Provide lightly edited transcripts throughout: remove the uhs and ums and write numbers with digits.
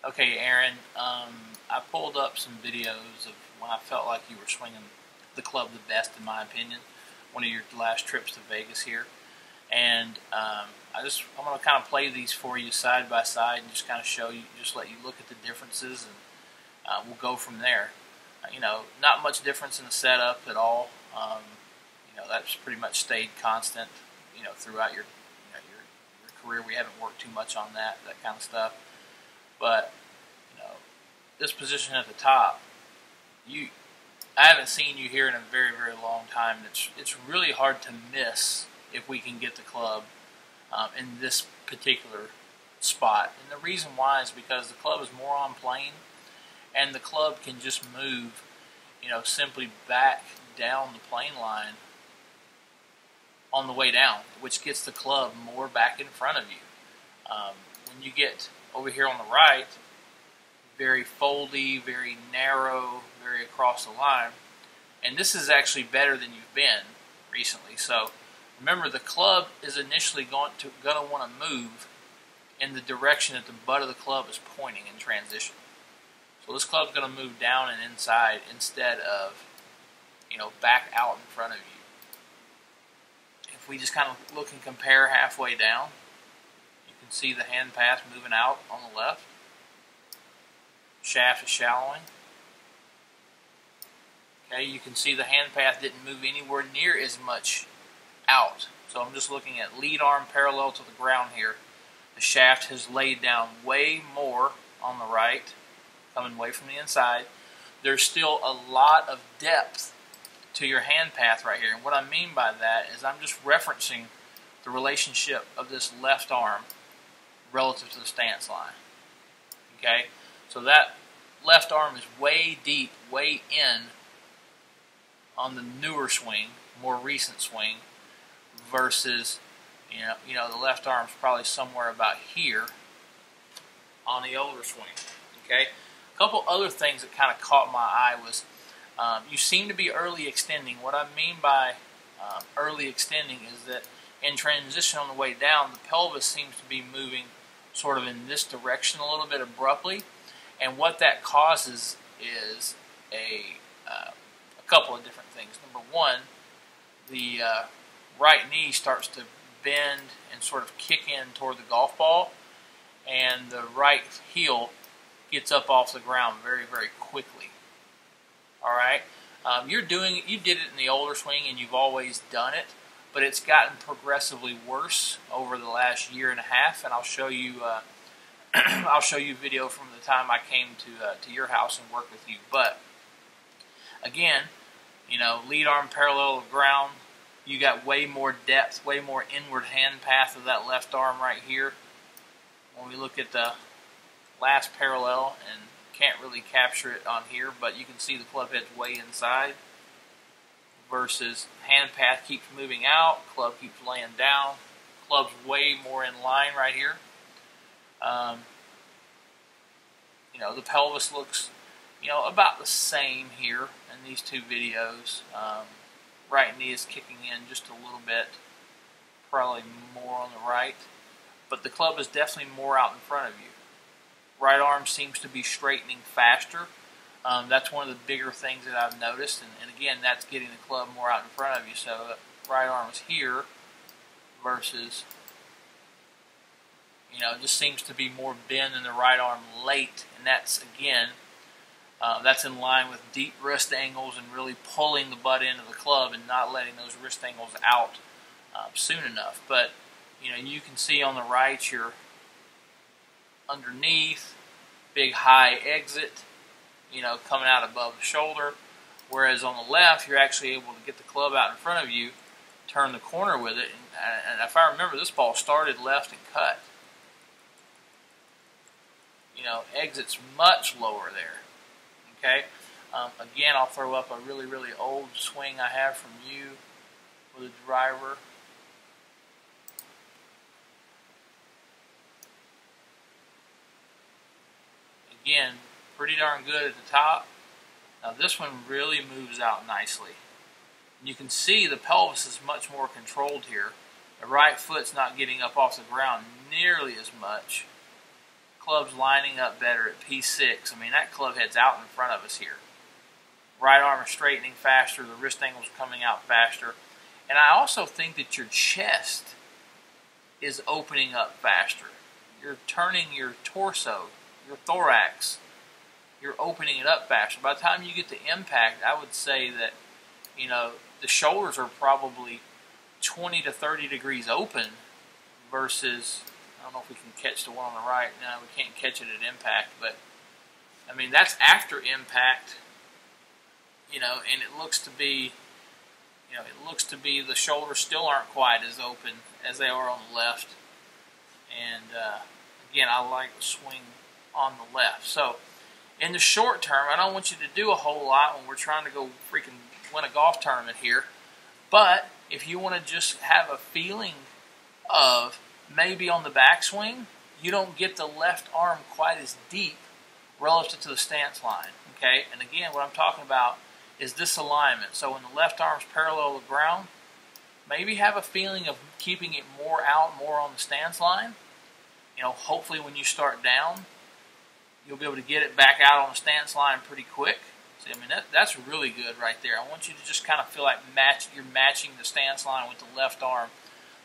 Okay, Aaron, I pulled up some videos of when I felt like you were swinging the club the best, in my opinion, one of your last trips to Vegas here. And I'm going to kind of play these for you side by side and just kind of show you, just let you look at the differences, and we'll go from there. Not much difference in the setup at all. That's pretty much stayed constant, throughout your career. We haven't worked too much on that kind of stuff. But this position at the top, I haven't seen you here in a very, very long time. It's really hard to miss if we can get the club in this particular spot. And the reason why is because the club is more on plane, and the club can just move, simply back down the plane line on the way down, which gets the club more back in front of you. When you get over here on the right, very foldy, very narrow, very across the line, and this is actually better than you've been recently. So remember, the club is initially going to want to move in the direction that the butt of the club is pointing in transition. So this club's going to move down and inside instead of, back out in front of you. If we just kind of look and compare halfway down, you can see the hand pass moving out on the left. Shaft is shallowing. Okay, you can see the hand path didn't move anywhere near as much out. So I'm just looking at lead arm parallel to the ground here. The shaft has laid down way more on the right, coming away from the inside. There's still a lot of depth to your hand path right here. And what I mean by that is I'm just referencing the relationship of this left arm relative to the stance line. Okay, so that left arm is way deep, way in on the newer swing, more recent swing, versus the left arm's probably somewhere about here on the older swing. Okay, a couple other things that kind of caught my eye was you seem to be early extending. What I mean by early extending is that in transition on the way down, the pelvis seems to be moving sort of in this direction a little bit abruptly, and what that causes is a couple of different things. Number one, the right knee starts to bend and sort of kick in toward the golf ball, and the right heel gets up off the ground very, very quickly. All right, you did it in the older swing, and you've always done it, but it's gotten progressively worse over the last year and a half. And I'll show you, I'll show you video from the time I came to your house and worked with you. But again, lead arm parallel to the ground. You got way more depth, way more inward hand path of that left arm right here. When we look at the last parallel, and can't really capture it on here, but you can see the club head's way inside, versus hand path keeps moving out, club keeps laying down, club's way more in line right here. The pelvis looks, about the same here in these two videos. Right knee is kicking in just a little bit, probably more on the right, but the club is definitely more out in front of you. Right arm seems to be straightening faster. That's one of the bigger things that I've noticed, and again, that's getting the club more out in front of you. So right arm is here versus, it just seems to be more bend in the right arm late, and that's, again, that's in line with deep wrist angles and really pulling the butt end of the club and not letting those wrist angles out soon enough. But, you can see on the right, you're underneath, big high exit, coming out above the shoulder, whereas on the left, you're actually able to get the club out in front of you, turn the corner with it, and if I remember, this ball started left and cut. Exit's much lower there. Okay, again, I'll throw up a really, really old swing I have from you with a driver. Again, pretty darn good at the top. Now this one really moves out nicely. And you can see the pelvis is much more controlled here. The right foot's not getting up off the ground nearly as much. club's lining up better at P6. I mean, that club head's out in front of us here. Right arm is straightening faster, the wrist angle's coming out faster. And I also think that your chest is opening up faster. You're turning your torso, your thorax, you're opening it up faster. By the time you get to impact, I would say that, you know, the shoulders are probably 20 to 30 degrees open versus, I don't know if we can catch the one on the right. No, we can't catch it at impact, but I mean, that's after impact, you know, and it looks to be, you know, it looks to be the shoulders still aren't quite as open as they are on the left. And again, I like the swing on the left. So in the short term, I don't want you to do a whole lot when we're trying to go freaking win a golf tournament here. But if you want to just have a feeling of maybe on the backswing, you don't get the left arm quite as deep relative to the stance line. Okay, and again, what I'm talking about is this alignment. So when the left arm's parallel to the ground, maybe have a feeling of keeping it more out, more on the stance line. You know, hopefully when you start down, you'll be able to get it back out on the stance line pretty quick. See, I mean, that's really good right there. I want you to just kind of feel like you're matching the stance line with the left arm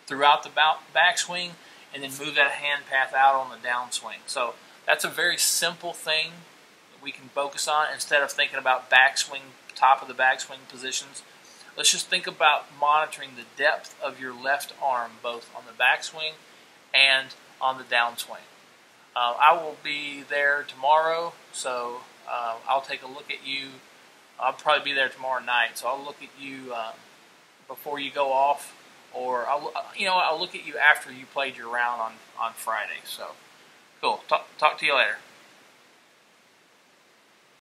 throughout the backswing, and then move that hand path out on the downswing. So that's a very simple thing that we can focus on instead of thinking about backswing, top of the backswing positions. Let's just think about monitoring the depth of your left arm, both on the backswing and on the downswing. I will be there tomorrow, so I'll take a look at you. I'll probably be there tomorrow night, so I'll look at you before you go off, or I'll look at you after you played your round on Friday. So cool. Talk to you later.